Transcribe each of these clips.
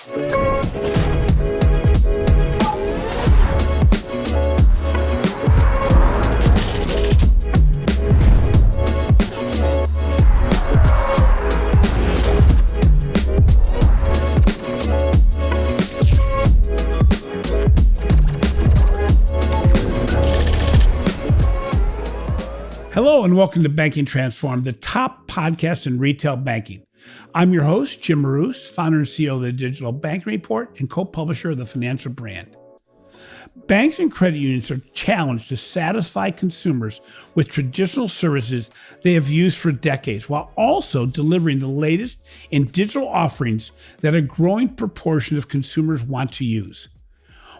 Hello and welcome to Banking Transformed, the top podcast in retail banking. I'm your host, Jim Marous, founder and CEO of the Digital Banking Report and co-publisher of the Financial Brand. Banks and credit unions are challenged to satisfy consumers with traditional services they have used for decades, while also delivering the latest in digital offerings that a growing proportion of consumers want to use.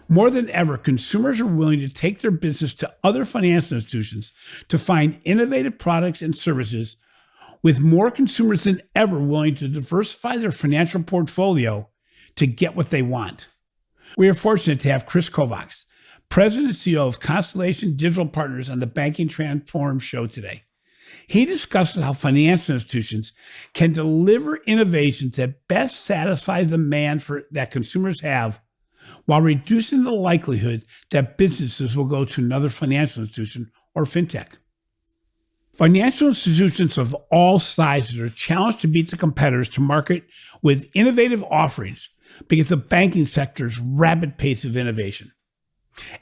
More than ever, consumers are willing to take their business to other financial institutions to find innovative products and services, with more consumers than ever willing to diversify their financial portfolio to get what they want. We are fortunate to have Kris Kovacs, President and CEO of Constellation Digital Partners, on the Banking Transformed show today. He discusses how financial institutions can deliver innovations that best satisfy the demand that consumers have, while reducing the likelihood that businesses will go to another financial institution or FinTech. Financial institutions of all sizes are challenged to beat the competitors to market with innovative offerings because of the banking sector's rapid pace of innovation.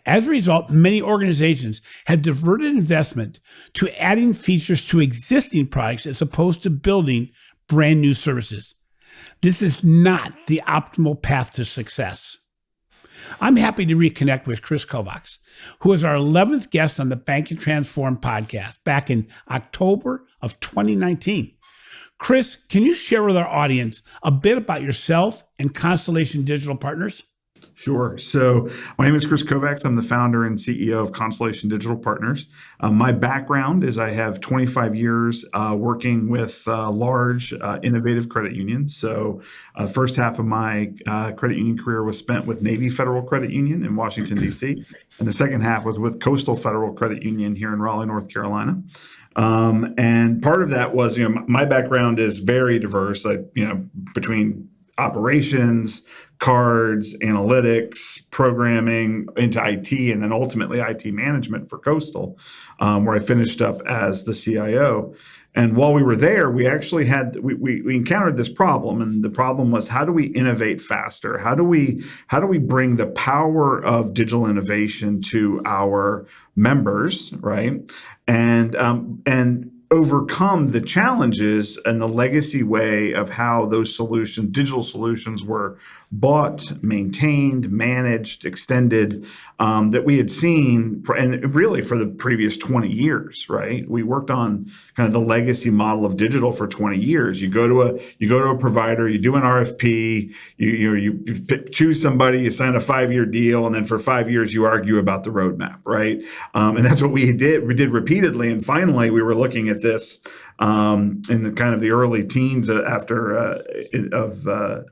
As a result, many organizations have diverted investment to adding features to existing products as opposed to building brand new services. This is not the optimal path to success. I'm happy to reconnect with Kris Kovacs, who was our 11th guest on the Banking Transformed podcast back in October of 2019. Kris, can you share with our audience a bit about yourself and Constellation Digital Partners? Sure. So my name is Kris Kovacs. I'm the founder and CEO of Constellation Digital Partners. My background is I have 25 years working with large innovative credit unions. So the first half of my credit union career was spent with Navy Federal Credit Union in Washington, D.C. And the second half was with Coastal Federal Credit Union here in Raleigh, North Carolina. And part of that was, my background is very diverse, between operations, cards, analytics, programming, into IT, and then ultimately IT management for Coastal, where I finished up as the CIO. And while we were there, we actually we encountered this problem, and the problem was, how do we innovate faster? How do we bring the power of digital innovation to our members, right? And overcome the challenges and the legacy way of how those digital solutions were bought, maintained, managed, extended, that we had seen, and really for the previous 20 years, right? We worked on kind of the legacy model of digital for 20 years. You go to a provider, you do an RFP, you choose somebody, you sign a 5-year deal, and then for 5 years you argue about the roadmap, right? And that's what we did. We did repeatedly, and finally we were looking at this in the kind of the early teens after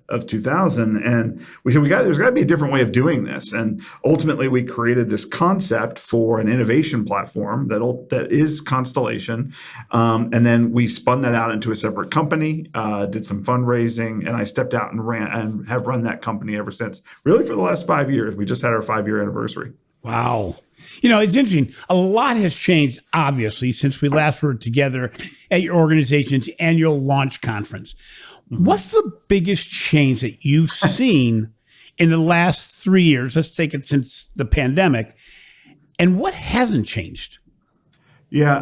of 2000, and we said there's got to be a different way of doing this. And ultimately, we created this concept for an innovation platform that is Constellation, and then we spun that out into a separate company, did some fundraising, and I stepped out and have run that company ever since. Really, for the last 5 years, we just had our 5-year anniversary. Wow. It's interesting. A lot has changed, obviously, since we last were together at your organization's annual launch conference. Mm-hmm. What's the biggest change that you've seen in the last 3 years? Let's take it since the pandemic. And what hasn't changed? Yeah,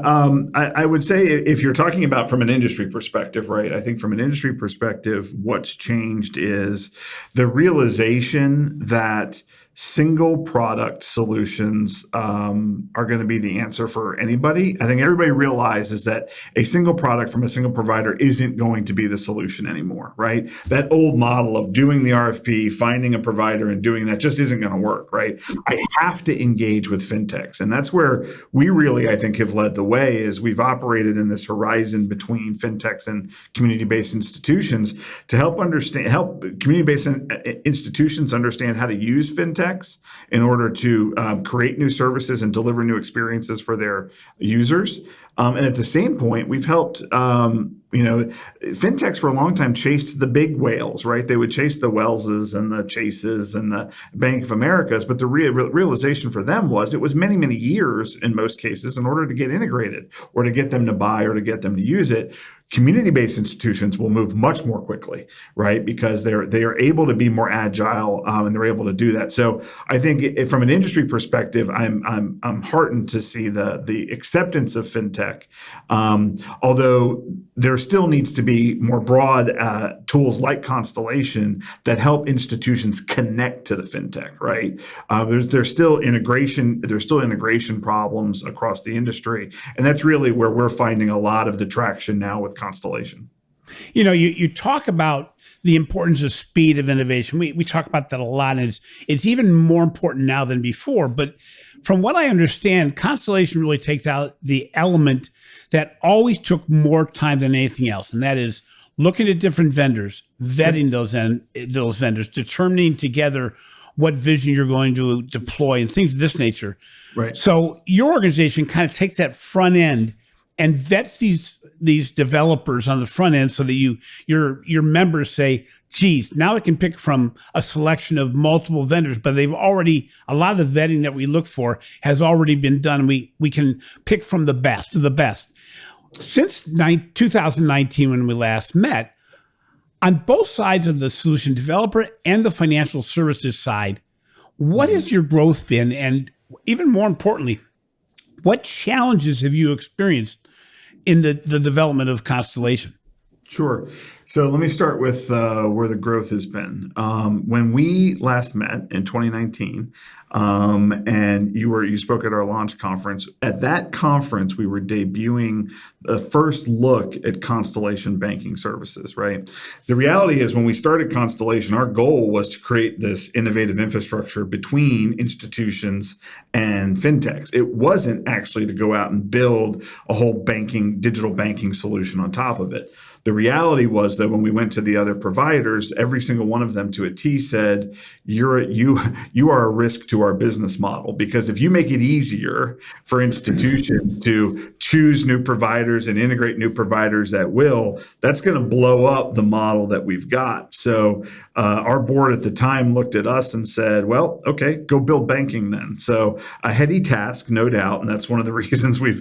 I would say, if you're talking about from an industry perspective, right? I think from an industry perspective, what's changed is the realization that single product solutions are going to be the answer for anybody. I think everybody realizes that a single product from a single provider isn't going to be the solution anymore, right? That old model of doing the RFP, finding a provider and doing that just isn't going to work, right? I have to engage with fintechs. And that's where we really, I think, have led the way, is we've operated in this horizon between fintechs and community-based institutions to help community-based institutions understand how to use fintechs in order to create new services and deliver new experiences for their users. And at the same point, we've helped fintechs for a long time chased the big whales, right? They would chase the Wellses and the Chases and the Bank of Americas, but the realization for them was it was many, many years in most cases in order to get integrated or to get them to buy or to get them to use it. Community-based institutions will move much more quickly, right? Because they are able to be more agile and they're able to do that. So I think from an industry perspective, I'm heartened to see the acceptance of fintech, although there still needs to be more broad tools like Constellation that help institutions connect to the fintech, right? There's still integration problems across the industry, and that's really where we're finding a lot of the traction now with Constellation. You talk about the importance of speed of innovation. We talk about that a lot, and it's even more important now than before. But from what I understand, Constellation really takes out the element that always took more time than anything else, and that is looking at different vendors, vetting those vendors, determining together what vision you're going to deploy, and things of this nature. Right. So your organization kind of takes that front end and vets these developers on the front end so that your members say, geez, now I can pick from a selection of multiple vendors, but a lot of the vetting that we look for has already been done. We can pick from the best of the best. Since 2019, when we last met, on both sides of the solution developer and the financial services side, what has your growth been? And even more importantly, what challenges have you experienced in the development of Constellation? Sure. So let me start with where the growth has been. When we last met in 2019, and you spoke at our launch conference. At that conference, we were debuting the first look at Constellation banking services, right? The reality is when we started Constellation, our goal was to create this innovative infrastructure between institutions and fintechs. It wasn't actually to go out and build a whole digital banking solution on top of it. The reality was that when we went to the other providers, every single one of them to a T said, you are a risk to our business model, because if you make it easier for institutions to choose new providers and integrate new providers at will, that's going to blow up the model that we've got. So our board at the time looked at us and said, well, okay, go build banking then. So a heady task, no doubt. And that's one of the reasons we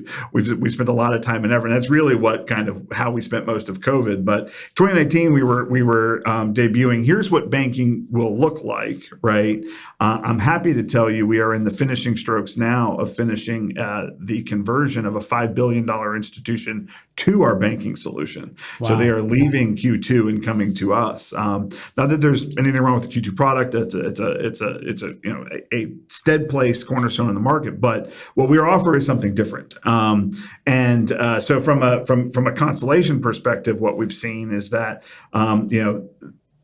spent a lot of time and effort. And that's really what kind of how we spent most of COVID. But 2019, we were debuting, here's what banking will look like, right? I'm happy to tell you we are in the finishing strokes now of finishing the conversion of a $5 billion institution to our banking solution. Wow. So they are leaving Q2 and coming to us. Not that there's anything wrong with the Q2 product. It's a stead place cornerstone in the market. But what we offer is something different. So from a Constellation perspective, what we've seen is that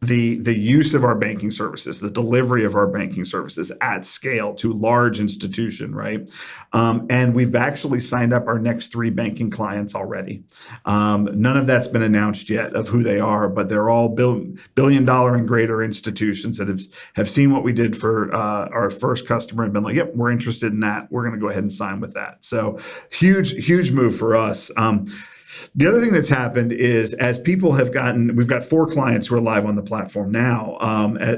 the use of our banking services, the delivery of our banking services at scale to large institution, right? And we've actually signed up our next 3 banking clients already. None of that's been announced yet of who they are, but they're all $1 billion and greater institutions that have seen what we did for our first customer and been like, yep, we're interested in that. We're going to go ahead and sign with that. So huge move for us. The other thing that's happened is as people we've got 4 clients who are live on the platform now.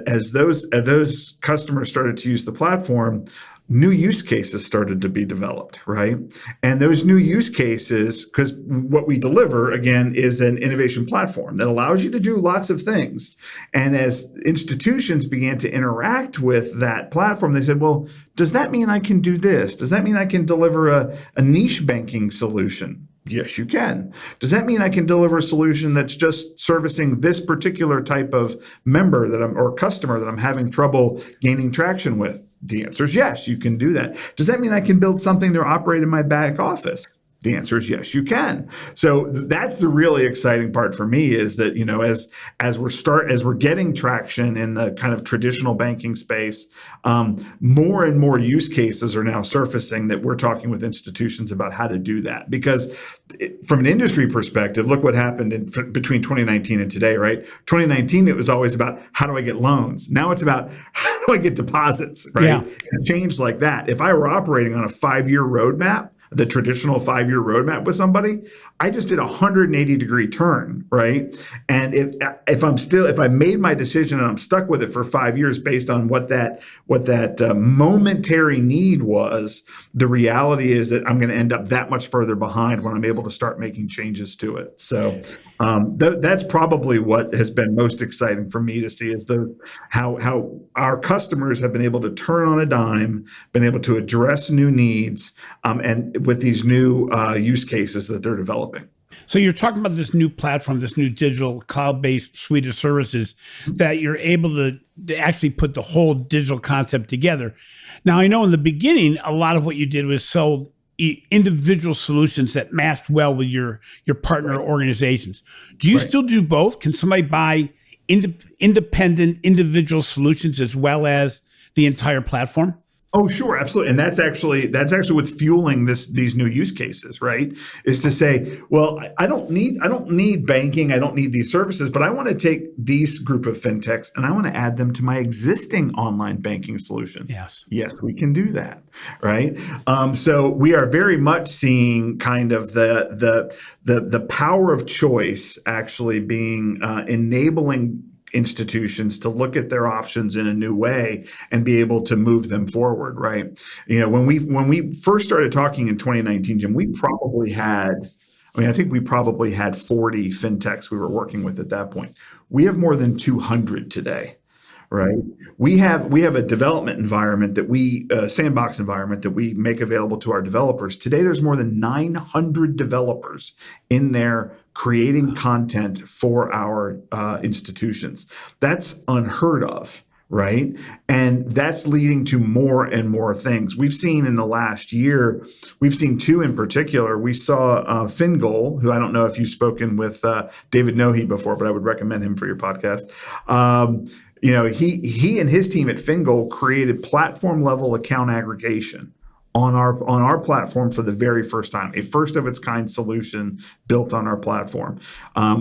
As those customers started to use the platform, new use cases started to be developed, right? And those new use cases, because what we deliver, again, is an innovation platform that allows you to do lots of things. And as institutions began to interact with that platform, they said, well, does that mean I can do this? Does that mean I can deliver a niche banking solution? Yes, you can. Does that mean I can deliver a solution that's just servicing this particular type of member or customer that I'm having trouble gaining traction with? The answer is yes, you can do that. Does that mean I can build something to operate in my back office? The answer is yes, you can. So that's the really exciting part for me is that, as we're getting traction in the kind of traditional banking space, more and more use cases are now surfacing that we're talking with institutions about how to do that. Because from an industry perspective, look what happened between 2019 and today, right? 2019, it was always about how do I get loans? Now it's about how do I get deposits, right? Yeah. It changed like that. If I were operating on a 5-year roadmap, the traditional 5-year roadmap with somebody. I just did a 180-degree turn, right? And if I made my decision and I'm stuck with it for 5 years based on what that momentary need was, the reality is that I'm going to end up that much further behind when I'm able to start making changes to it. So that's probably what has been most exciting for me to see is how our customers have been able to turn on a dime, been able to address new needs, and with these new use cases that they're developing. So you're talking about this new platform, this new digital cloud-based suite of services that you're able to actually put the whole digital concept together. Now, I know in the beginning, a lot of what you did was sell individual solutions that matched well with your partner organizations. Do you still do both? Can somebody buy independent individual solutions as well as the entire platform? Oh, sure, absolutely, and that's actually what's fueling these new use cases, right? Is to say, well, I don't need banking, I don't need these services, but I want to take these group of fintechs and I want to add them to my existing online banking solution. Yes, we can do that, right? So we are very much seeing kind of the power of choice actually being enabling institutions to look at their options in a new way and be able to move them forward, right? When we first started talking in 2019, Jim, I think we probably had 40 fintechs we were working with at that point. We have more than 200 today. Right. We have a development environment sandbox environment that we make available to our developers. Today, there's more than 900 developers in there creating content for our institutions. That's unheard of. Right. And that's leading to more and more things. We've seen in the last year, we've seen two in particular. We saw FinGoal, who I don't know if you've spoken with David Nohe before, but I would recommend him for your podcast. He and his team at FinGoal created platform level account aggregation on our platform for the very first time, a first of its kind solution built on our platform.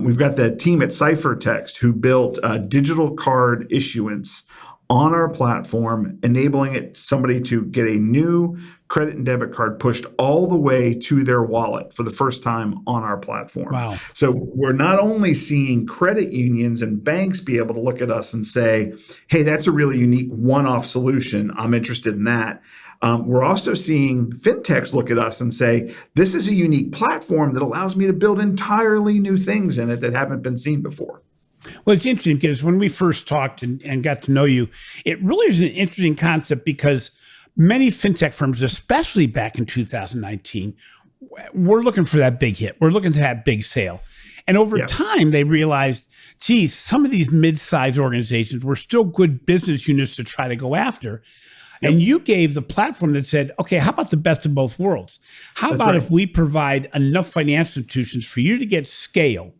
We've got the team at Ciphertext who built digital card issuance on our platform, enabling somebody to get a new credit and debit card pushed all the way to their wallet for the first time on our platform. Wow. So we're not only seeing credit unions and banks be able to look at us and say, hey, that's a really unique one-off solution. I'm interested in that. We're also seeing fintechs look at us and say, this is a unique platform that allows me to build entirely new things in it that haven't been seen before. Well, it's interesting because when we first talked and got to know you, it really is an interesting concept because many fintech firms, especially back in 2019, were looking for that big hit. We're looking for that big sale. And over time, they realized, geez, some of these mid-sized organizations were still good business units to try to go after. And you gave the platform that said, okay, how about the best of both worlds? How about if we provide enough financial institutions for you to get scale?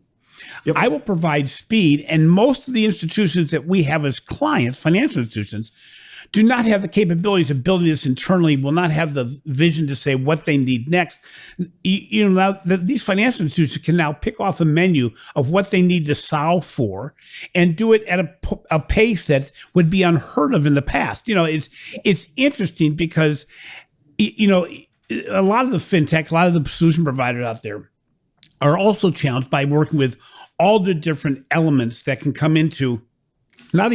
I will provide speed. And most of the institutions that we have as clients, financial institutions, do not have the capabilities of building this internally, will not have the vision to say what they need next. Now these financial institutions can now pick off a menu of what they need to solve for and do it at a pace that would be unheard of in the past. It's interesting because, a lot of the fintech, a lot of the solution providers out there are also challenged by working with all the different elements that can come into not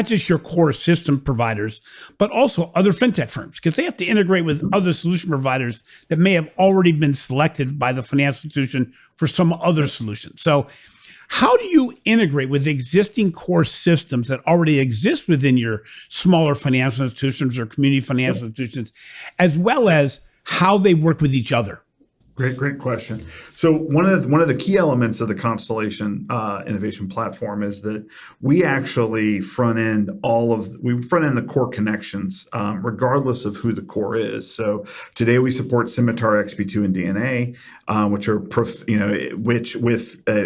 just your core system providers, but also other fintech firms, because they have to integrate with other solution providers that may have already been selected by the financial institution for some other solution. So how do you integrate with existing core systems that already exist within your smaller financial institutions or community financial institutions, as well as how they work with each other? Great question. So one of the key elements of the Constellation innovation platform is that we actually front end the core connections, regardless of who the core is. So today we support Scimitar, XP2, and DNA, which are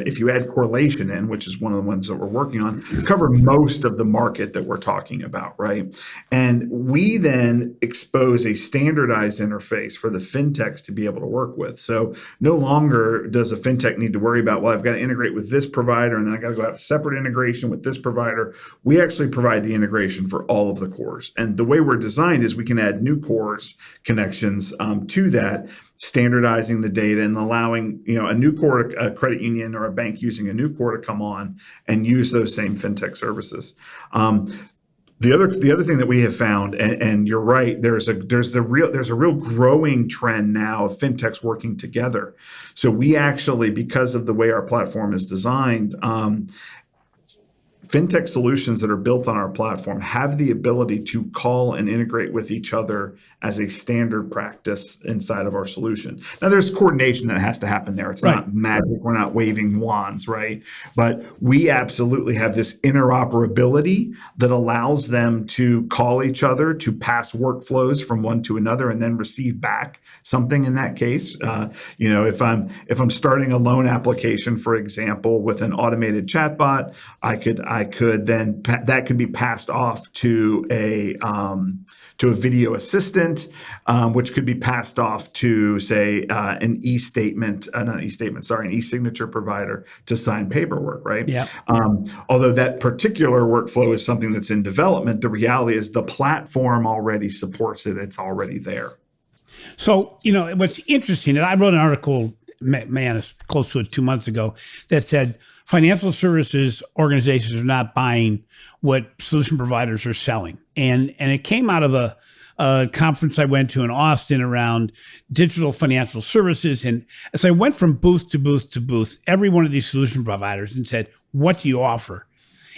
if you add correlation in, which is one of the ones that we're working on, cover most of the market that we're talking about, right? And we then expose a standardized interface for the fintechs to be able to work with. So no longer does a fintech need to worry about, well, I've got to integrate with this provider and then I got to go have a separate integration with this provider. We actually provide the integration for all of the cores. And the way we're designed is we can add new cores connections to that, standardizing the data and allowing, a new core, a credit union or a bank using a new core to come on and use those same fintech services. The other thing that we have found, and you're right, there's a real growing trend now of fintechs working together. So we actually, because of the way our platform is designed, fintech solutions that are built on our platform have the ability to call and integrate with each other as a standard practice inside of our solution. Now, there's coordination that has to happen there. It's not magic. We're not waving wands, right? But we absolutely have this interoperability that allows them to call each other, to pass workflows from one to another, and then receive back something in that case. If I'm starting a loan application, for example, with an automated chatbot, I could then that could be passed off to a video assistant, which could be passed off to, say, an e-signature provider to sign paperwork, right? Yeah. Although that particular workflow is something that's in development, the reality is the platform already supports it. It's already there. So, what's interesting, and I wrote an article, it's close to it 2 months ago, that said financial services organizations are not buying what solution providers are selling. And it came out of a conference I went to in Austin around digital financial services. And as I went from booth to booth to booth, every one of these solution providers and said, what do you offer?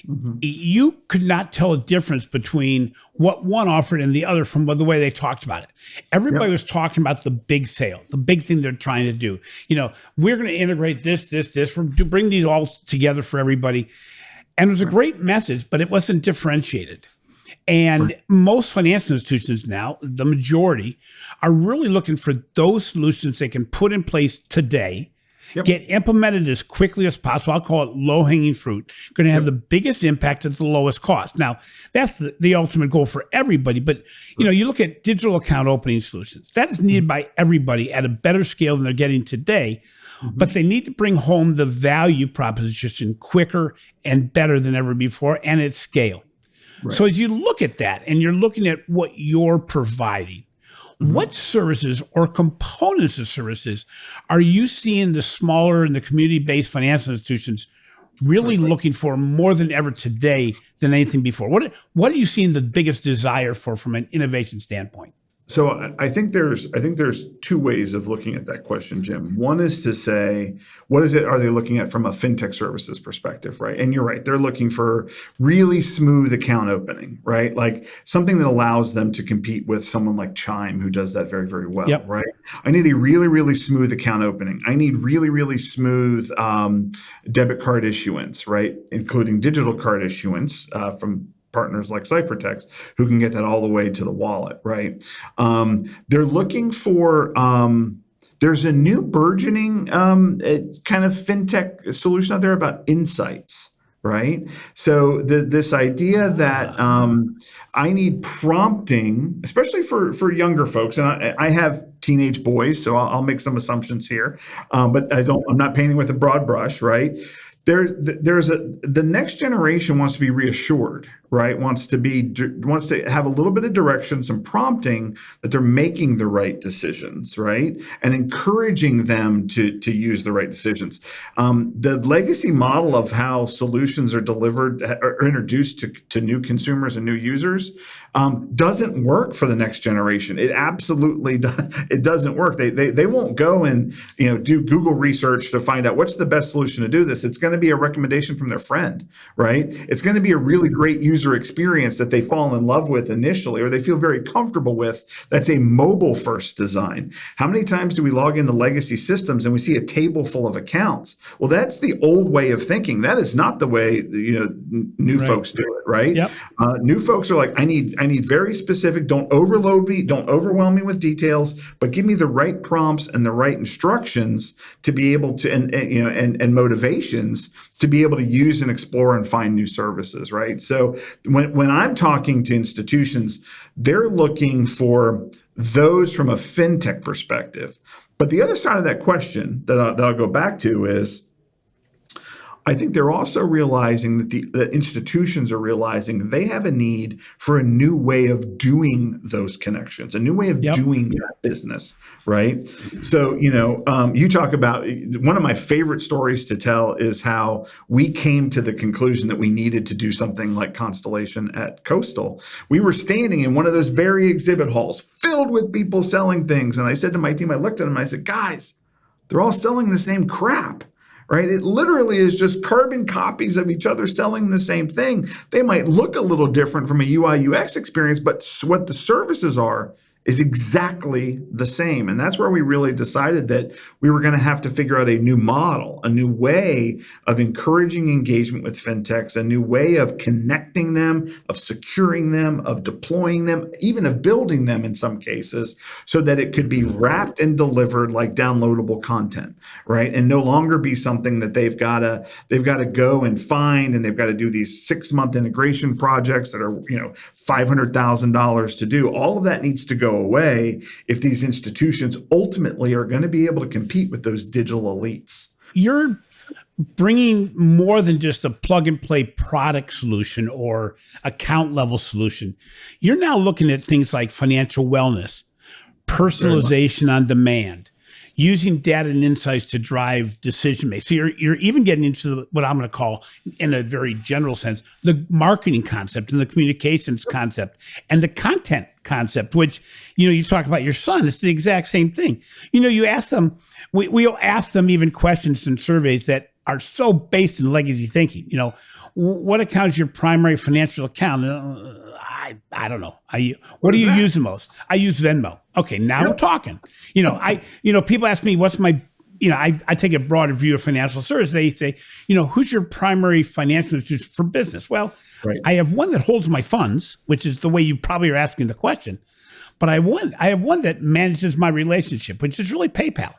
Mm-hmm. You could not tell a difference between what one offered and the other from the way they talked about it. Everybody was talking about the big sale, the big thing they're trying to do. We're going to integrate this, we're to bring these all together for everybody. And it was a great message, but it wasn't differentiated. And most financial institutions now, the majority, are really looking for those solutions they can put in place today, get implemented as quickly as possible. I'll call it low-hanging fruit. Going to have the biggest impact at the lowest cost. Now, that's the ultimate goal for everybody. But, you look at digital account opening solutions. That is needed by everybody at a better scale than they're getting today. Mm-hmm. But they need to bring home the value proposition quicker and better than ever before, and at scale. Right. So as you look at that and you're looking at what you're providing, what services or components of services are you seeing the smaller and the community-based financial institutions really looking for more than ever today than anything before? What are you seeing the biggest desire for from an innovation standpoint? So I think there's two ways of looking at that question, Jim. One is to say, what is it are they looking at from a fintech services perspective, right? And you're right, they're looking for really smooth account opening, right? Like something that allows them to compete with someone like Chime, who does that very, very well, right? I need a really, really smooth account opening. I need really, really smooth debit card issuance, right? Including digital card issuance from partners like CipherText who can get that all the way to the wallet, right? They're looking for, there's a new burgeoning kind of fintech solution out there about insights, right? So this idea that I need prompting, especially for younger folks, and I have teenage boys, so I'll make some assumptions here, but I'm not painting with a broad brush, right? The next generation wants to be reassured, right? Wants to have a little bit of direction, some prompting that they're making the right decisions, right? And encouraging them to use the right decisions. The legacy model of how solutions are delivered or introduced to new consumers and new users doesn't work for the next generation. It absolutely it doesn't work. They won't go and do Google research to find out what's the best solution to do this. It's going to be a recommendation from their friend, right? It's going to be a really great user experience that they fall in love with initially, or they feel very comfortable with. That's a mobile first design. How many times do we log into legacy systems and we see a table full of accounts? Well, that's the old way of thinking. That is not the way new folks do it, right? Yep. New folks are like, I need very specific. Don't overload me. Don't overwhelm me with details, but give me the right prompts and the right instructions to be able to and motivations to be able to use and explore and find new services, right? So when I'm talking to institutions, they're looking for those from a fintech perspective But the other side of that question that I'll go back to is, I think they're also realizing that the institutions are realizing they have a need for a new way of doing those connections, a new way of doing that business, right? So, you talk about, one of my favorite stories to tell is how we came to the conclusion that we needed to do something like Constellation at Coastal. We were standing in one of those very exhibit halls filled with people selling things. And I said to my team, I looked at them and I said, guys, they're all selling the same crap. Right? It literally is just carbon copies of each other selling the same thing. They might look a little different from a UI UX experience, but what the services are is exactly the same. And that's where we really decided that we were going to have to figure out a new model, a new way of encouraging engagement with fintechs, a new way of connecting them, of securing them, of deploying them, even of building them in some cases, so that it could be wrapped and delivered like downloadable content, right? And no longer be something that they've got to go and find, and they've got to do these 6-month integration projects that are, $500,000 to do. All of that needs to go away if these institutions ultimately are going to be able to compete with those digital elites. You're bringing more than just a plug and play product solution or account level solution. You're now looking at things like financial wellness, personalization on demand, using data and insights to drive decision making. So you're even getting into what I'm going to call, in a very general sense, the marketing concept and the communications concept and the content concept, which, you talk about your son. It's the exact same thing. You ask them, we'll ask them even questions and surveys that are so based in legacy thinking. What account is your primary financial account? I don't know. What do you use the most? I use Venmo. Okay, now we're talking. People ask me, what's my, I take a broader view of financial service. They say, who's your primary financial institution for business? Well, right. I have one that holds my funds, which is the way you probably are asking the question. But I have one that manages my relationship, which is really PayPal.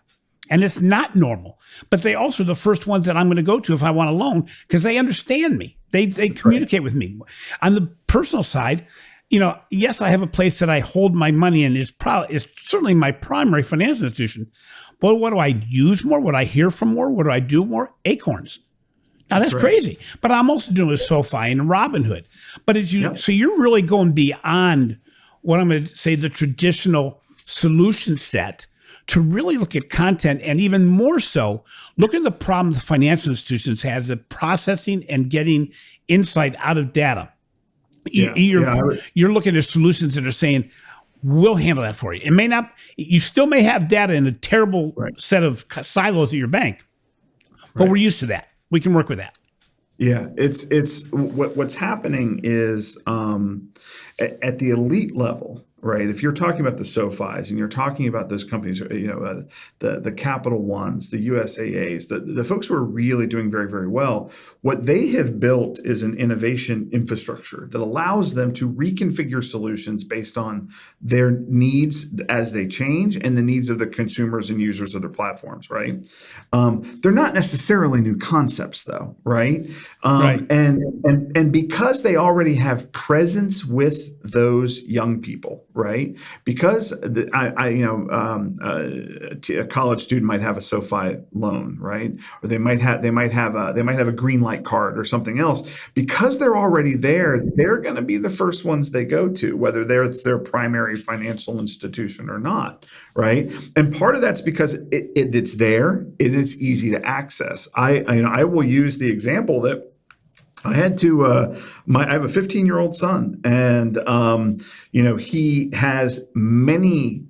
And it's not normal. But they also are the first ones that I'm going to go to if I want a loan, because they understand me. They communicate with me. On the personal side, yes, I have a place that I hold my money in. It's certainly my primary financial institution. But what do I use more? What do I hear from more? What do I do more? Acorns. Now that's crazy. But I'm also doing with SoFi and Robinhood. But so you're really going beyond what I'm going to say the traditional solution set to really look at content, and even more so, look at the problem the financial institutions has of processing and getting insight out of data. You're looking at solutions that are saying, we'll handle that for you. It may not, you still may have data in a terrible set of silos at your bank, but we're used to that. We can work with that. Yeah, it's what's happening is at the elite level, right? If you're talking about the SoFis and you're talking about those companies, the Capital Ones, the USAAs, the folks who are really doing very, very well, what they have built is an innovation infrastructure that allows them to reconfigure solutions based on their needs as they change and the needs of the consumers and users of their platforms, right? They're not necessarily new concepts though, right? And because they already have presence with those young people, right? Because a college student might have a SoFi loan, right? Or they might have a green light card or something else. Because they're already there, they're going to be the first ones they go to, whether it's their primary financial institution or not, right? And part of that's because it's there, it's easy to access. I will use the example that I had to, I have a 15-year-old son, and, he has many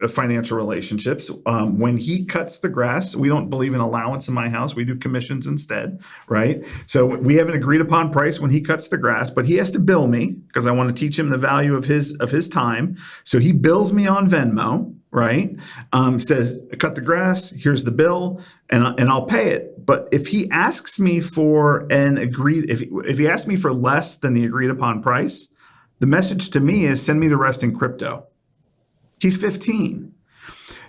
financial relationships. When he cuts the grass, we don't believe in allowance in my house. We do commissions instead, right? So we have an agreed upon price when he cuts the grass, but he has to bill me because I want to teach him the value of his time. So he bills me on Venmo, right? Says, cut the grass, here's the bill, and I'll pay it. But if he asks me for if he asks me for less than the agreed upon price, the message to me is send me the rest in crypto. He's 15.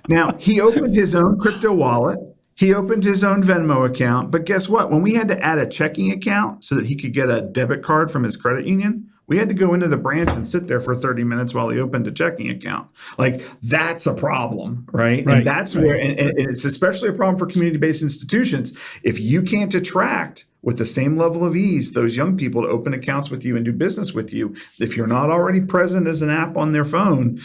Now, he opened his own crypto wallet. He opened his own Venmo account. But guess what? When we had to add a checking account so that he could get a debit card from his credit union, We had to go into the branch and sit there for 30 minutes while he opened a checking account. Like, that's a problem, right? And that's where, and it's especially a problem for community-based institutions. If you can't attract with the same level of ease those young people to open accounts with you and do business with you, if you're not already present as an app on their phone,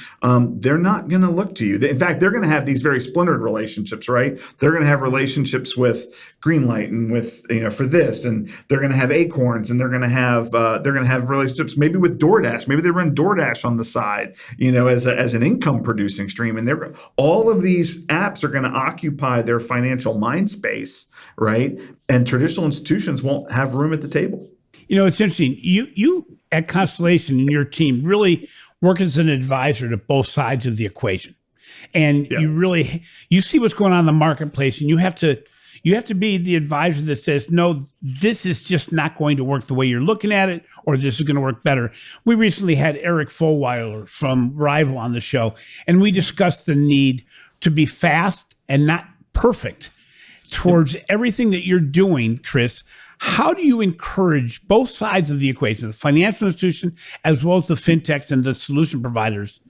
they're not going to look to you. In fact, they're going to have these very splintered relationships, right? They're going to have relationships with Greenlight and with, for this, and they're going to have Acorns, and they're going to have relationships maybe with DoorDash. Maybe they run DoorDash on the side, as an income producing stream. And all of these apps are going to occupy their financial mind space, right? And traditional institutions won't have room at the table. It's interesting. You at Constellation and your team really work as an advisor to both sides of the equation. And you see what's going on in the marketplace, and you have to be the advisor that says, no, this is just not going to work the way you're looking at it, or this is going to work better. We recently had Eric Fulweiler from Rival on the show, and we discussed the need to be fast and not perfect towards everything that you're doing, Kris. How do you encourage both sides of the equation, the financial institution as well as the fintechs and the solution providers,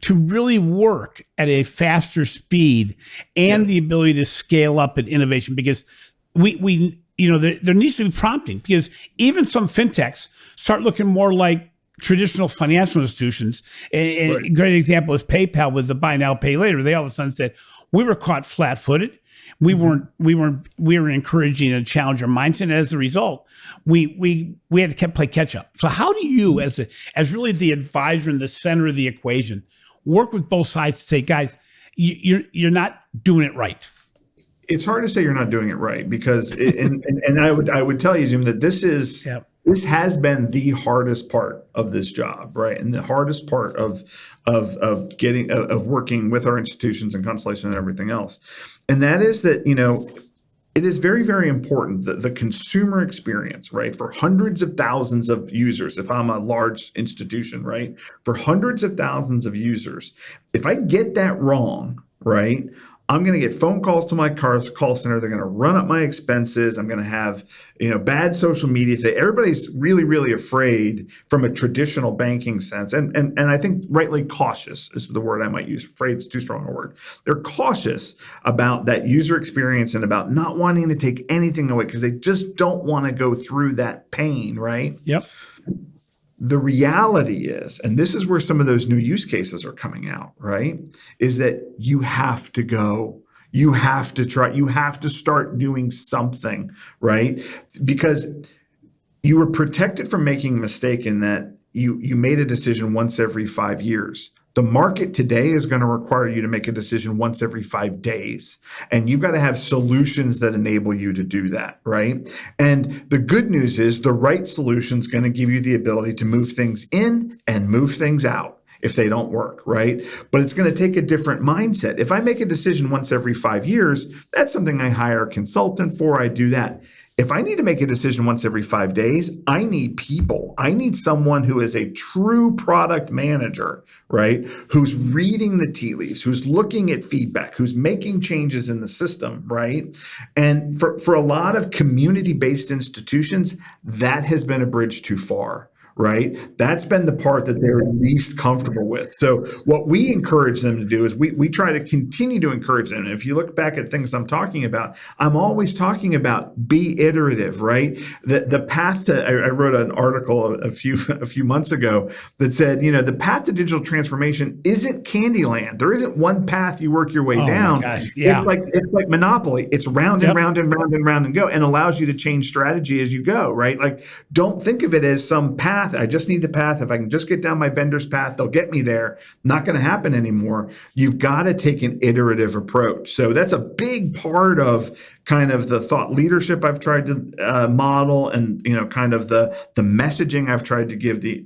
to really work at a faster speed and the ability to scale up at innovation? Because there needs to be prompting, because even some fintechs start looking more like traditional financial institutions. And a great example is PayPal with the buy now, pay later. They all of a sudden said, we were caught flat-footed. We were encouraging a challenger mindset. And as a result, we had to play catch up. So how do you, as really the advisor in the center of the equation, work with both sides to say, guys, you're not doing it right? It's hard to say you're not doing it right, because I would tell you, Jim, that this has been the hardest part of this job, right? And the hardest part of working with our institutions and Constellation and everything else. And that is that, it is very, very important that the consumer experience, right, for hundreds of thousands of users, if I'm a large institution, right, for hundreds of thousands of users, if I get that wrong, right, I'm going to get phone calls to my call center. They're going to run up my expenses. I'm going to have, bad social media. Everybody's really, really afraid from a traditional banking sense. And I think rightly cautious is the word I might use. Afraid is too strong a word. They're cautious about that user experience and about not wanting to take anything away because they just don't want to go through that pain, right? Yep. The reality is, and this is where some of those new use cases are coming out, right, is that you have to go. You have to try. You have to start doing something, right? Because you were protected from making a mistake in that you made a decision once every 5 years. The market today is going to require you to make a decision once every 5 days. And you've got to have solutions that enable you to do that, right? And the good news is the right solution is going to give you the ability to move things in and move things out if they don't work, right? But it's going to take a different mindset. If I make a decision once every 5 years, that's something I hire a consultant for. I do that. If I need to make a decision once every 5 days, I need people. I need someone who is a true product manager, right? Who's reading the tea leaves, who's looking at feedback, who's making changes in the system, right? And for a lot of community-based institutions, that has been a bridge too far. Right? That's been the part that they're least comfortable with. So what we encourage them to do is we try to continue to encourage them. And if you look back at things I'm talking about, I'm always talking about be iterative, right? The path to, I wrote an article a few months ago that said, the path to digital transformation isn't Candyland. There isn't one path you work your way down. Yeah. It's like Monopoly. It's round and round and round and round and go, and allows you to change strategy as you go, right? Like, don't think of it as some path. I just need the path. If I can just get down my vendor's path, they'll get me there. Not going to happen anymore. You've got to take an iterative approach. So that's a big part of kind of the thought leadership I've tried to model, and kind of the messaging I've tried to give the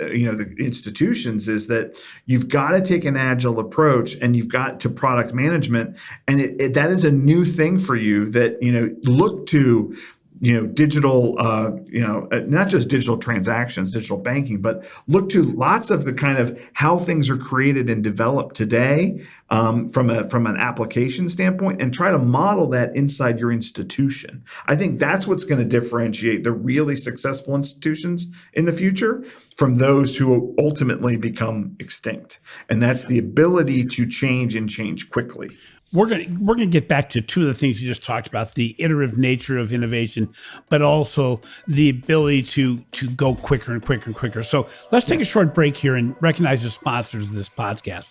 institutions, is that you've got to take an agile approach, and you've got to product management, and that is a new thing for you that look to digital, not just digital transactions, digital banking, but look to lots of the kind of how things are created and developed today from an application standpoint, and try to model that inside your institution. I think that's what's going to differentiate the really successful institutions in the future from those who ultimately become extinct. And that's the ability to change and change quickly. We're going to get back to two of the things you just talked about, the iterative nature of innovation, but also the ability to go quicker and quicker and quicker. So let's take a short break here and recognize the sponsors of this podcast.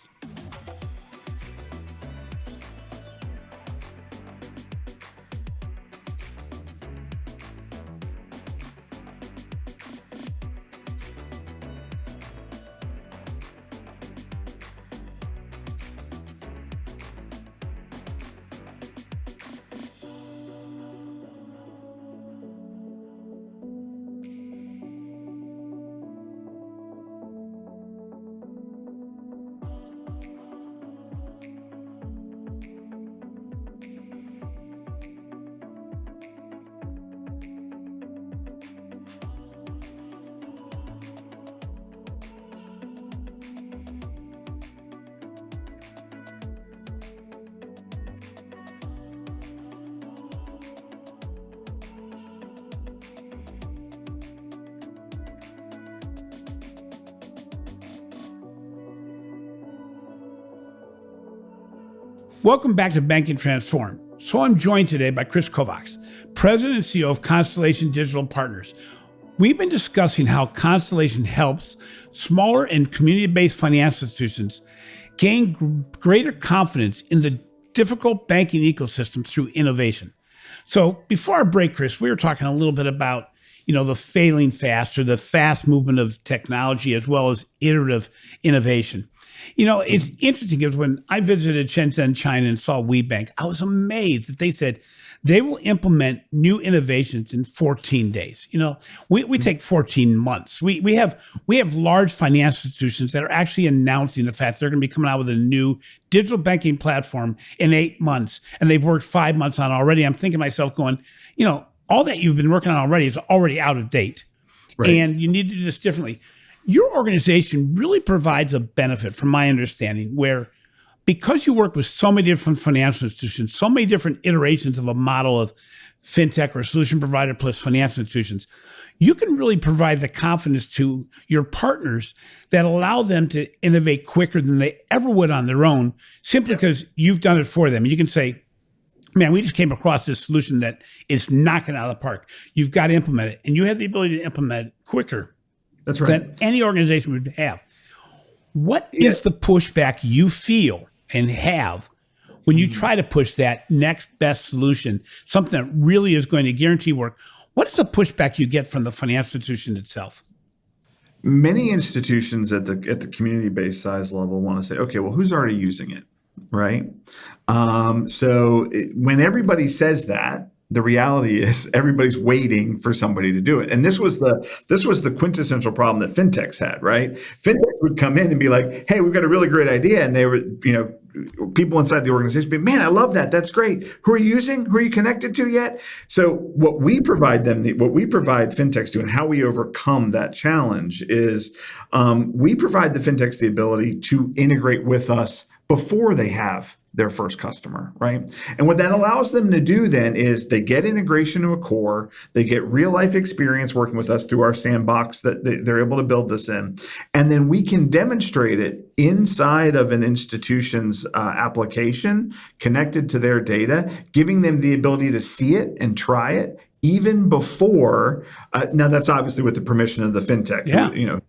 Welcome back to Banking Transform. So I'm joined today by Kris Kovacs, President and CEO of Constellation Digital Partners. We've been discussing how Constellation helps smaller and community-based financial institutions gain greater confidence in the difficult banking ecosystem through innovation. So before our break, Kris, we were talking a little bit about the failing fast, or the fast movement of technology, as well as iterative innovation. It's interesting because when I visited Shenzhen, China, and saw WeBank, I was amazed that they said they will implement new innovations in 14 days. We take 14 months. We have large financial institutions that are actually announcing the fact they're going to be coming out with a new digital banking platform in 8 months, and they've worked 5 months on it already. I'm thinking to myself going, all that you've been working on already is already out of date, right? And you need to do this differently. Your organization really provides a benefit, from my understanding, where because you work with so many different financial institutions, so many different iterations of a model of FinTech or solution provider plus financial institutions, you can really provide the confidence to your partners that allow them to innovate quicker than they ever would on their own, simply because you've done it for them. And you can say, man, we just came across this solution that is knocking it out of the park. You've got to implement it. And you have the ability to implement it quicker. That's right. Than any organization would have. What is the pushback you feel and have when you try to push that next best solution, something that really is going to guarantee work? What is the pushback you get from the financial institution itself? Many institutions at the community-based size level want to say, okay, well, who's already using it, right? When everybody says that, the reality is everybody's waiting for somebody to do it. And this was the quintessential problem that FinTechs had, right? FinTechs would come in and be like, hey, we've got a really great idea. And they were, people inside the organization be, man, I love that. That's great. Who are you using? Who are you connected to yet? So what we provide FinTechs to, and how we overcome that challenge is we provide the FinTechs the ability to integrate with us before they have their first customer, right? And what that allows them to do then is they get integration to a core, they get real life experience working with us through our sandbox that they're able to build this in, and then we can demonstrate it inside of an institution's application connected to their data, giving them the ability to see it and try it even before, now that's obviously with the permission of the FinTech,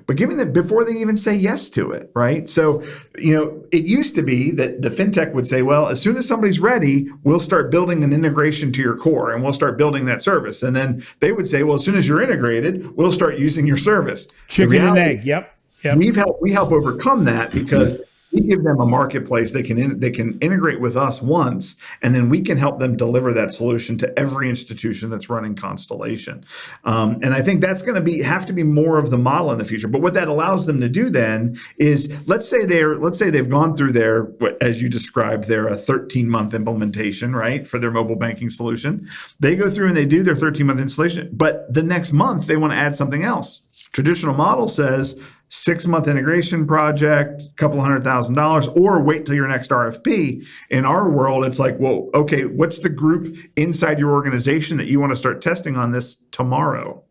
but giving them before they even say yes to it, right? So, it used to be that the FinTech would say, well, as soon as somebody's ready, we'll start building an integration to your core and we'll start building that service. And then they would say, well, as soon as you're integrated, we'll start using your service. Chicken and egg. Yep. We help overcome that because we give them a marketplace. They can integrate with us once, and then we can help them deliver that solution to every institution that's running Constellation. And I think that's going to have to be more of the model in the future. But what that allows them to do then is, let's say they've gone through their, as you described, their 13-month implementation, right, for their mobile banking solution. They go through and they do their 13-month installation, but the next month they want to add something else. Traditional model says 6-month integration project, a couple $100,000, or wait till your next RFP. In our world, it's like, well, okay, what's the group inside your organization that you want to start testing on this tomorrow?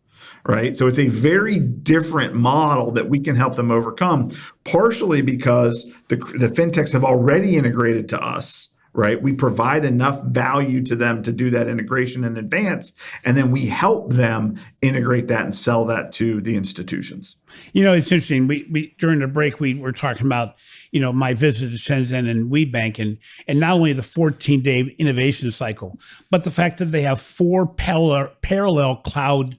Right. So it's a very different model that we can help them overcome, partially because the fintechs have already integrated to us. Right. We provide enough value to them to do that integration in advance, and then we help them integrate that and sell that to the institutions. It's interesting. We during the break we were talking about my visit to Shenzhen and WeBank, and not only the 14-day innovation cycle, but the fact that they have 4 parallel cloud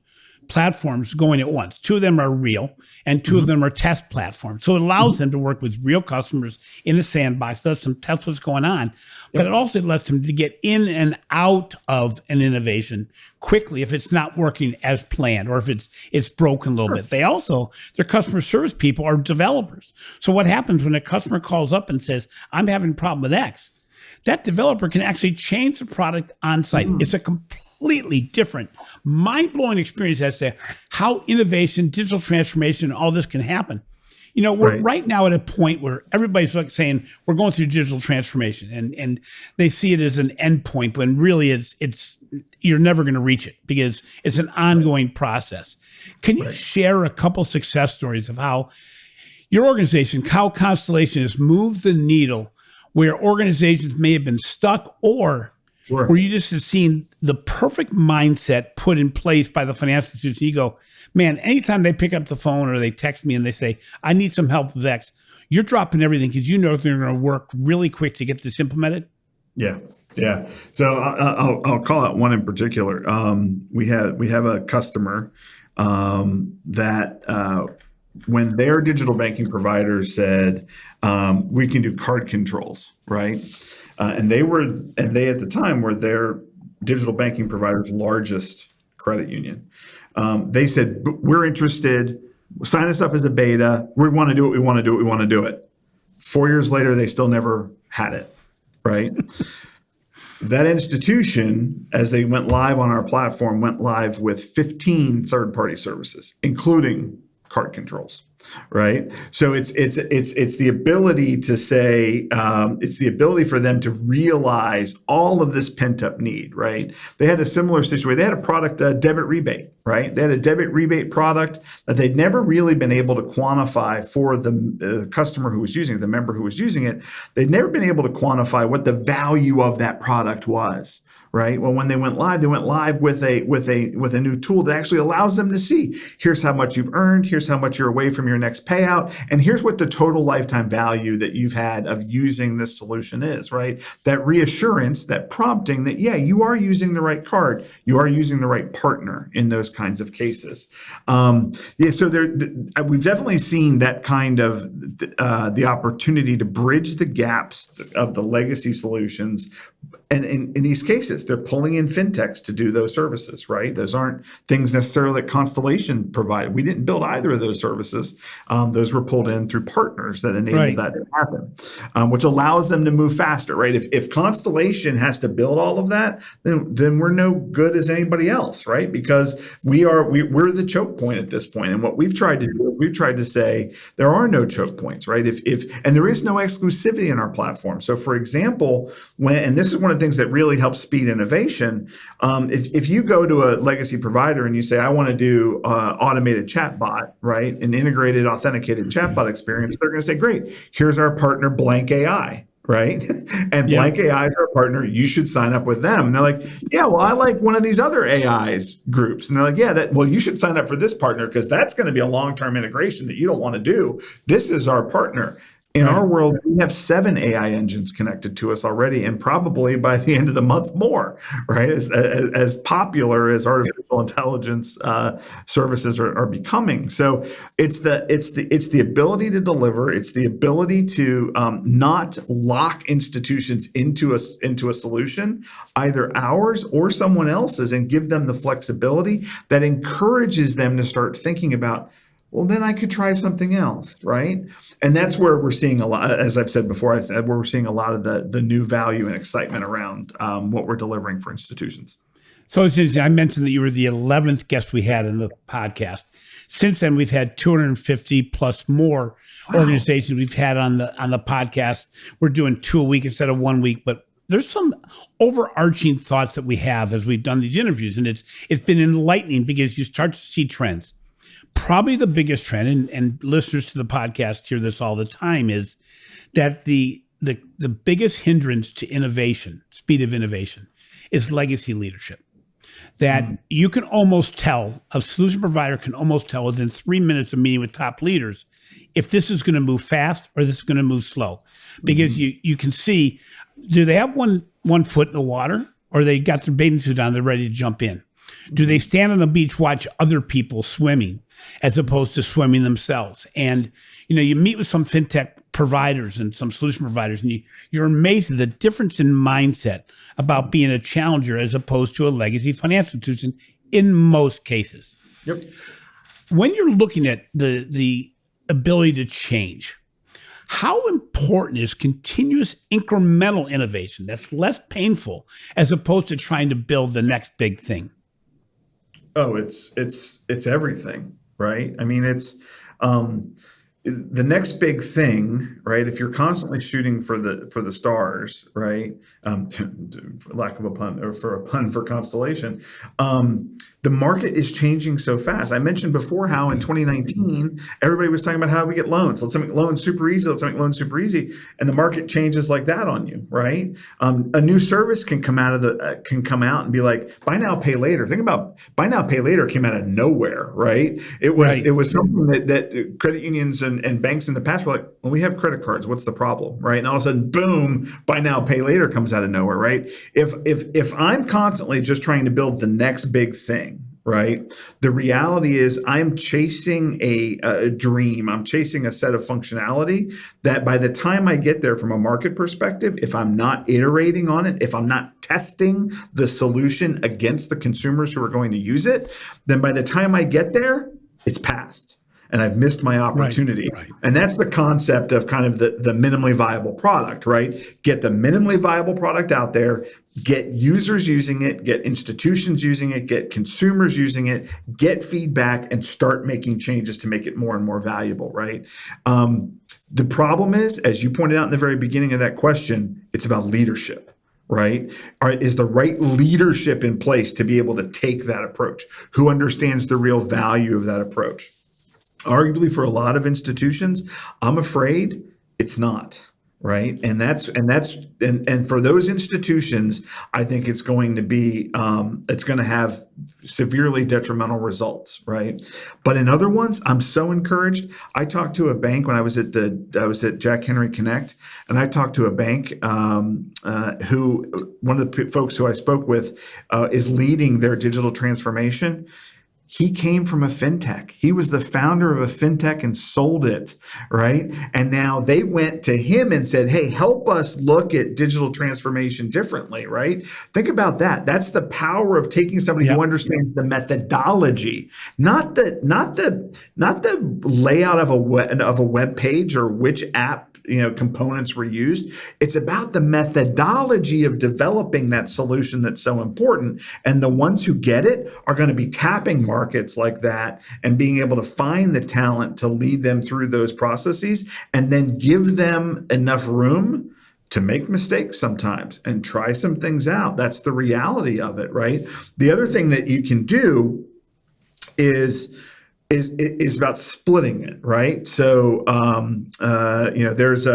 platforms going at once. 2 of them are real and 2 of them are test platforms. So it allows them to work with real customers in a sandbox, lets them test what's going on, but it also lets them to get in and out of an innovation quickly if it's not working as planned or if it's broken a little bit. They also, their customer service people are developers. So what happens when a customer calls up and says, I'm having a problem with X? That developer can actually change the product on site. It's a completely different, mind-blowing experience as to how innovation, digital transformation, all this can happen. We're right now at a point where everybody's like saying we're going through digital transformation, and they see it as an endpoint, but really it's you're never going to reach it because it's an ongoing process. Can you share a couple success stories of how your organization, how Constellation, has moved the needle where organizations may have been stuck, or where you just have seen the perfect mindset put in place by the financial institution? You go, man, anytime they pick up the phone or they text me and they say, I need some help with X, you're dropping everything because you know they're going to work really quick to get this implemented? Yeah. So I'll call out one in particular. We have a customer that when their digital banking provider said, we can do card controls, right? And they at the time were their digital banking provider's largest credit union. They said, we're interested, sign us up as a beta. We want to do it. 4 years later, they still never had it, right? That institution, as they went live on our platform, went live with 15 third-party services, including card controls, right? So it's the ability to say, it's the ability for them to realize all of this pent-up need, right? They had a similar situation. They had a product, a debit rebate, right? They had a debit rebate product that they'd never really been able to quantify for the customer who was using it, the member who was using it. They'd never been able to quantify what the value of that product was. Right. Well, when they went live with a new tool that actually allows them to see, here's how much you've earned, here's how much you're away from your next payout, and here's what the total lifetime value that you've had of using this solution is, right? That reassurance, that prompting that, yeah, you are using the right card, you are using the right partner in those kinds of cases. So we've definitely seen that kind of the opportunity to bridge the gaps of the legacy solutions. And in these cases, they're pulling in fintechs to do those services, right? Those aren't things necessarily that Constellation provided. We didn't build either of those services. Those were pulled in through partners that enabled that to happen, which allows them to move faster, right? If Constellation has to build all of that, then we're no good as anybody else, right? Because we're the choke point at this point. And what we've tried to do is we've tried to say there are no choke points, right? And there is no exclusivity in our platform. So, for example, and this is one of the things that really helps speed innovation. If you go to a legacy provider and you say, I want to do automated chatbot, right, an integrated authenticated chatbot experience, they're going to say, great, here's our partner Blank AI, right? And Blank AI is our partner. You should sign up with them. And they're like, yeah, well, I like one of these other AIs groups. And they're like, yeah, well, you should sign up for this partner because that's going to be a long-term integration that you don't want to do. This is our partner. In Right. our world, we have 7 AI engines connected to us already, and probably by the end of the month, more. Right, as popular as artificial intelligence services are becoming. So it's the ability to deliver. It's the ability to not lock institutions into a solution, either ours or someone else's, and give them the flexibility that encourages them to start thinking about, well, then I could try something else, right? And that's where we're seeing a lot, as I've said before, where we're seeing a lot of the new value and excitement around what we're delivering for institutions. So it's interesting. I mentioned that you were the 11th guest we had in the podcast. Since then, we've had 250 plus more organizations we've had on the podcast. We're doing 2 a week instead of 1 week, but there's some overarching thoughts that we have as we've done these interviews, and it's been enlightening because you start to see trends. Probably the biggest trend, and listeners to the podcast hear this all the time, is that the biggest hindrance to innovation, speed of innovation, is legacy leadership. That you can almost tell, a solution provider can almost tell within 3 minutes of meeting with top leaders if this is going to move fast or this is going to move slow. Because you can see, do they have one foot in the water, or they got their bathing suit on, they're ready to jump in? Do they stand on the beach, watch other people swimming as opposed to swimming themselves? And, you meet with some FinTech providers and some solution providers, and you're amazed at the difference in mindset about being a challenger as opposed to a legacy financial institution in most cases. Yep. When you're looking at the ability to change, how important is continuous incremental innovation that's less painful as opposed to trying to build the next big thing? Oh, it's everything, right? I mean, it's the next big thing, right? If you're constantly shooting for the stars, right? For lack of a pun, or for a pun for Constellation, the market is changing so fast. I mentioned before how in 2019 everybody was talking about how do we get loans. Let's make loans super easy. Let's make loans super easy, and the market changes like that on you, right? A new service can come out and be like buy now, pay later. Think about buy now, pay later came out of nowhere, right? It was something that credit unions and banks in the past were like, well, we have credit cards. What's the problem, right? And all of a sudden, boom, buy now, pay later comes out of nowhere, right? If I'm constantly just trying to build the next big thing, right? The reality is I'm chasing a dream. I'm chasing a set of functionality that by the time I get there from a market perspective, if I'm not iterating on it, if I'm not testing the solution against the consumers who are going to use it, then by the time I get there, it's past. And I've missed my opportunity. Right. And that's the concept of kind of the minimally viable product, right? Get the minimally viable product out there, get users using it, get institutions using it, get consumers using it, get feedback, and start making changes to make it more and more valuable, right? The problem is, as you pointed out in the very beginning of that question, it's about leadership. Right? Is the right leadership in place to be able to take that approach? Who understands the real value of that approach? Arguably, for a lot of institutions, I'm afraid it's not, right? And for those institutions, I think it's going to be it's going to have severely detrimental results, right? But in other ones, I'm so encouraged. I talked to a bank when I was at Jack Henry Connect, and I talked to a bank who one of the folks who I spoke with is leading their digital transformation. He came from a FinTech. He was the founder of a FinTech and sold it, right? And now they went to him and said, hey, help us look at digital transformation differently, right? Think about that. That's the power of taking somebody who understands the methodology, not the layout of a web page or which app components were used. It's about the methodology of developing that solution that's so important. And the ones who get it are going to be tapping markets like that and being able to find the talent to lead them through those processes and then give them enough room to make mistakes sometimes and try some things out. That's the reality of it, right? The other thing that you can do is about splitting it, right? So, there's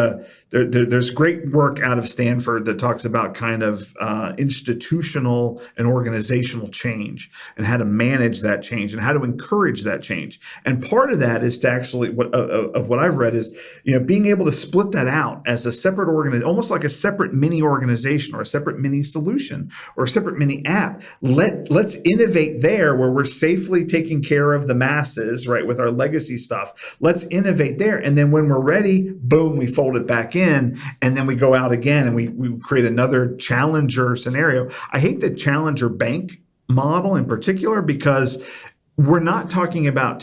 there's great work out of Stanford that talks about kind of institutional and organizational change and how to manage that change and how to encourage that change. And part of that is to actually what I've read is, being able to split that out as a separate almost like a separate mini organization or a separate mini solution or a separate mini app. Let's innovate there where we're safely taking care of the masses, right, with our legacy stuff. Let's innovate there. And then when we're ready, boom, we fold it back in, and then we go out again and we create another challenger scenario. I hate the challenger bank model in particular because we're not talking about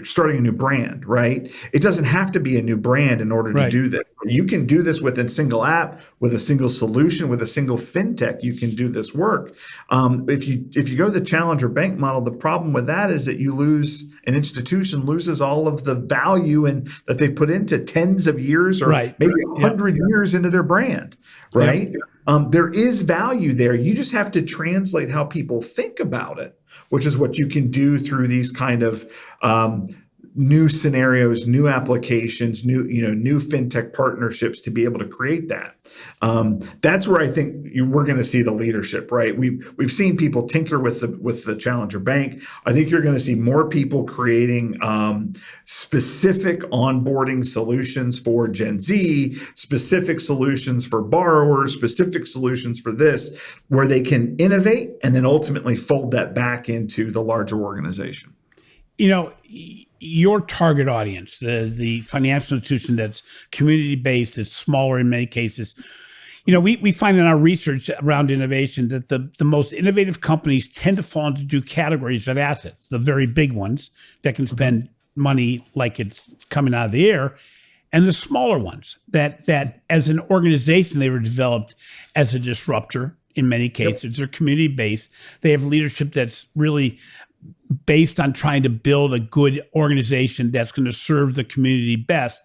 starting a new brand, right? It doesn't have to be a new brand in order to do this. You can do this with a single app, with a single solution, with a single FinTech. You can do this work. If you go to the challenger bank model, the problem with that is that an institution loses all of the value that they put into tens of years or maybe 100 years into their brand, right? There is value there. You just have to translate how people think about it, which is what you can do through these kind of new scenarios, new applications, new FinTech partnerships to be able to create that. That's where I think we're going to see the leadership, right? We've seen people tinker with the challenger bank. I think you're going to see more people creating specific onboarding solutions for Gen Z, specific solutions for borrowers, specific solutions for this, where they can innovate and then ultimately fold that back into the larger organization. Your target audience, the financial institution that's community-based, that's smaller in many cases, we find in our research around innovation that the most innovative companies tend to fall into two categories of assets: the very big ones that can spend money like it's coming out of the air, and the smaller ones that as an organization, they were developed as a disruptor in many cases. They're community-based. They have leadership that's really based on trying to build a good organization that's going to serve the community best.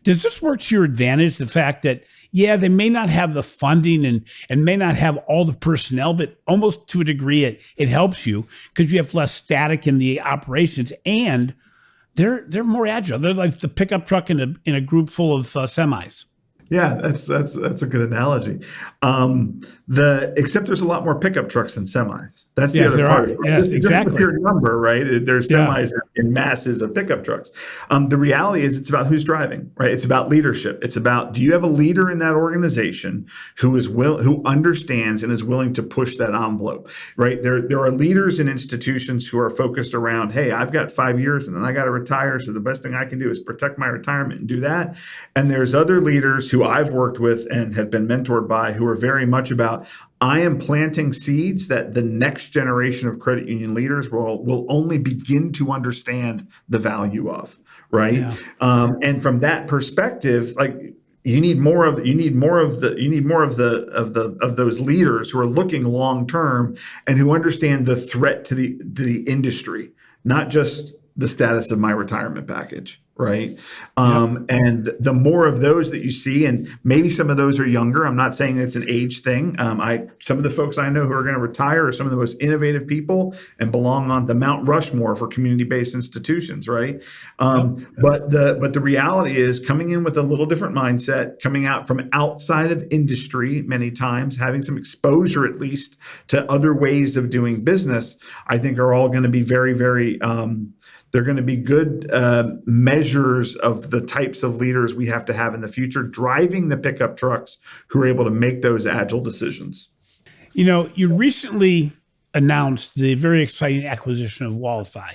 Does this work to your advantage? The fact that, they may not have the funding and may not have all the personnel, but almost to a degree it helps you because you have less static in the operations, and they're more agile. They're like the pickup truck in a group full of semis. Yeah, that's a good analogy. Except there's a lot more pickup trucks than semis. That's the other part. Yes, exactly. There's a pure number, right? There's semis in masses of pickup trucks. The reality is it's about who's driving, right? It's about leadership. It's about, do you have a leader in that organization who understands and is willing to push that envelope, right? There are leaders in institutions who are focused around, hey, I've got 5 years and then I got to retire, so the best thing I can do is protect my retirement and do that. And there's other leaders who I've worked with and have been mentored by who are very much about, I am planting seeds that the next generation of credit union leaders will only begin to understand the value of, right? Yeah. And from that perspective, like you need more of those leaders who are looking long term and who understand the threat to the industry, not just the status of my retirement package. Right. And the more of those that you see, and maybe some of those are younger. I'm not saying it's an age thing. Some of the folks I know who are going to retire are some of the most innovative people and belong on the Mount Rushmore for community-based institutions. Right. But the reality is coming in with a little different mindset, coming out from outside of industry, many times having some exposure, at least to other ways of doing business, I think are all going to be very, very, they're going to be good measures of the types of leaders we have to have in the future, driving the pickup trucks who are able to make those agile decisions. You recently announced the very exciting acquisition of Wallify.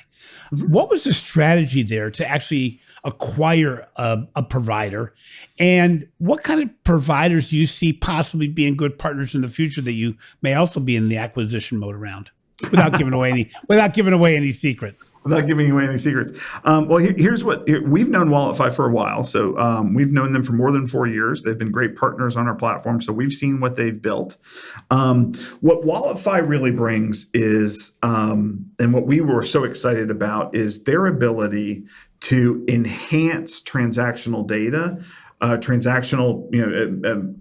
Mm-hmm. What was the strategy there to actually acquire a provider? And what kind of providers do you see possibly being good partners in the future that you may also be in the acquisition mode around? Without giving away any secrets. Without giving away any secrets. Here's what we've known Wallify for a while. So we've known them for more than 4 years. They've been great partners on our platform. So we've seen what they've built. What Wallify really brings is, and what we were so excited about, is their ability to enhance transactional data,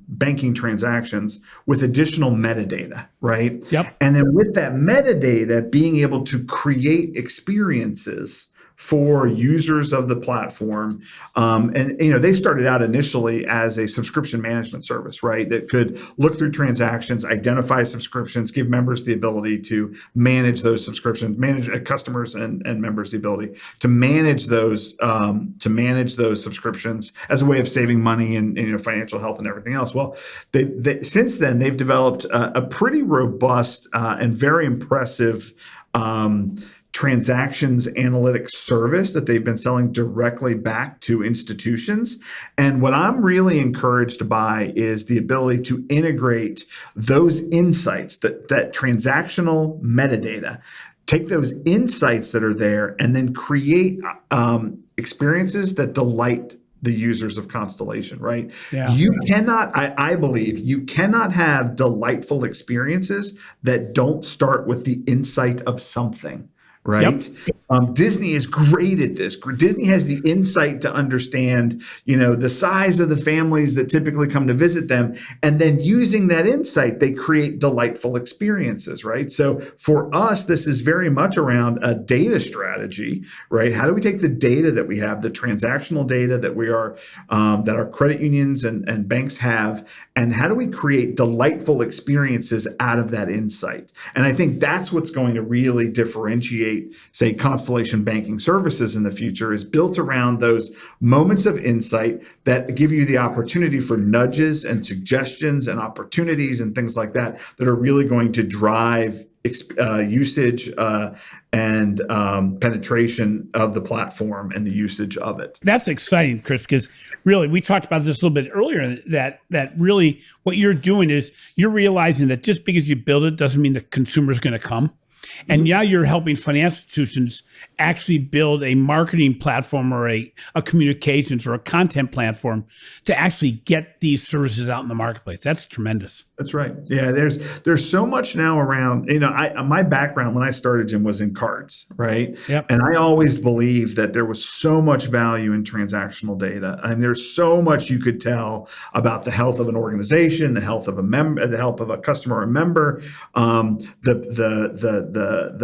banking transactions with additional metadata, right? Yep. And then with that metadata, being able to create experiences for users of the platform. And they started out initially as a subscription management service, right? That could look through transactions, identify subscriptions, give members the ability to manage those subscriptions, manage customers and members the ability to manage those subscriptions as a way of saving money and financial health and everything else. Well, since then they've developed a pretty robust and very impressive transactions analytics service that they've been selling directly back to institutions. And what I'm really encouraged by is the ability to integrate those insights, that transactional metadata, take those insights that are there and then create experiences that delight the users of Constellation, right? Yeah. You cannot, I believe, you cannot have delightful experiences that don't start with the insight of something. Right. Yep. Disney is great at this. Disney has the insight to understand, the size of the families that typically come to visit them. And then using that insight, they create delightful experiences. Right. So for us, this is very much around a data strategy. Right. How do we take the data that we have, the transactional data that that our credit unions and banks have, and how do we create delightful experiences out of that insight? And I think that's what's going to really differentiate, say, Constellation Banking Services in the future, is built around those moments of insight that give you the opportunity for nudges and suggestions and opportunities and things like that are really going to drive usage and penetration of the platform and the usage of it. That's exciting, Kris, because really we talked about this a little bit earlier, that really what you're doing is you're realizing that just because you build it doesn't mean the consumer is going to come. And now you're helping financial institutions actually build a marketing platform or a communications or a content platform to actually get these services out in the marketplace. That's tremendous. That's right. Yeah, there's so much now around, my background when I started, Jim, was in cards, right? Yep. And I always believed that there was so much value in transactional data. And there's so much you could tell about the health of an organization, the health of a member, the health of a customer or member, the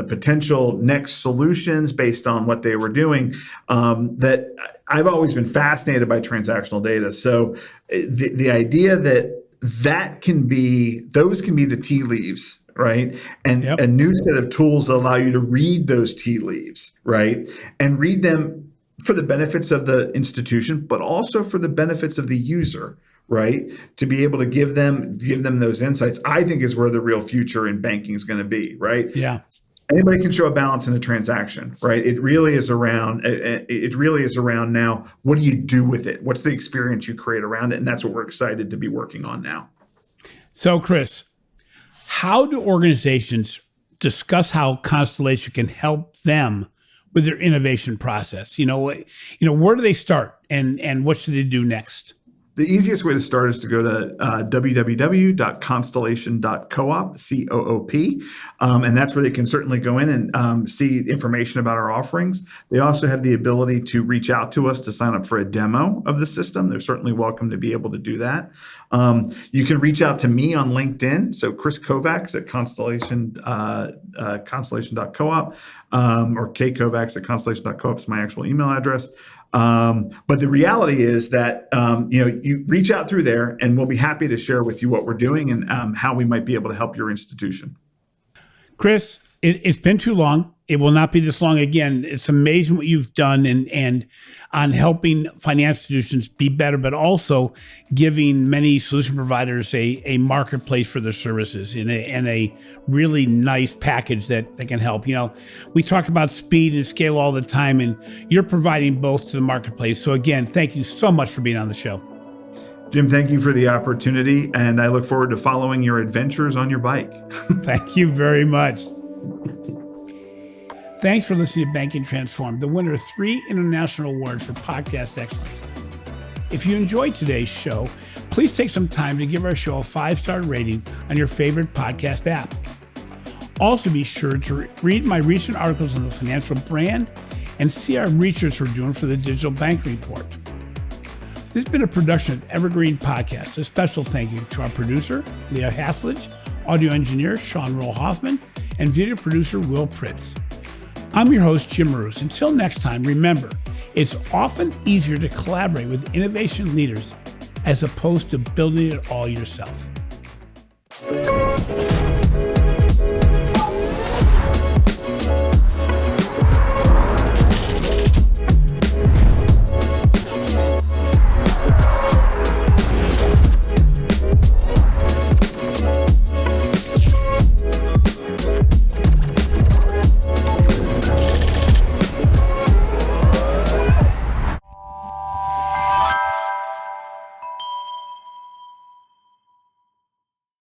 potential next solutions based on what they were doing, that I've always been fascinated by transactional data. So the idea that those can be the tea leaves, right? And a new set of tools that allow you to read those tea leaves, right? And read them for the benefits of the institution, but also for the benefits of the user, right? To be able to give them those insights, I think, is where the real future in banking is going to be, right? Yeah. Anybody can show a balance in a transaction, right? It really is around now, what do you do with it? What's the experience you create around it? And that's what we're excited to be working on now. So, Kris, how do organizations discuss how Constellation can help them with their innovation process? Where do they start and what should they do next? The easiest way to start is to go to www.constellation.coop, COOP, and that's where they can certainly go in and see information about our offerings. They also have the ability to reach out to us to sign up for a demo of the system. They're certainly welcome to be able to do that. You can reach out to me on LinkedIn, so Kris Kovacs at constellation.coop, or kkovacs at constellation.coop is my actual email address. But the reality is that, you reach out through there and we'll be happy to share with you what we're doing and how we might be able to help your institution. Kris, it's been too long. It will not be this long again. It's amazing what you've done and on helping financial institutions be better, but also giving many solution providers a marketplace for their services and a really nice package that can help. We talk about speed and scale all the time, and you're providing both to the marketplace. So again, thank you so much for being on the show. Jim, thank you for the opportunity, and I look forward to following your adventures on your bike. Thank you very much. Thanks for listening to Banking Transformed, the winner of 3 international awards for podcast excellence. If you enjoyed today's show, please take some time to give our show a 5-star rating on your favorite podcast app. Also, be sure to read my recent articles on the financial brand and see our research we're doing for the Digital Banking Report. This has been a production of Evergreen Podcast. A special thank you to our producer, Leah Hasledge, audio engineer, Sean Roll Hoffman, and video producer, Will Pritz. I'm your host, Jim Marous. Until next time, remember, it's often easier to collaborate with innovation leaders as opposed to building it all yourself.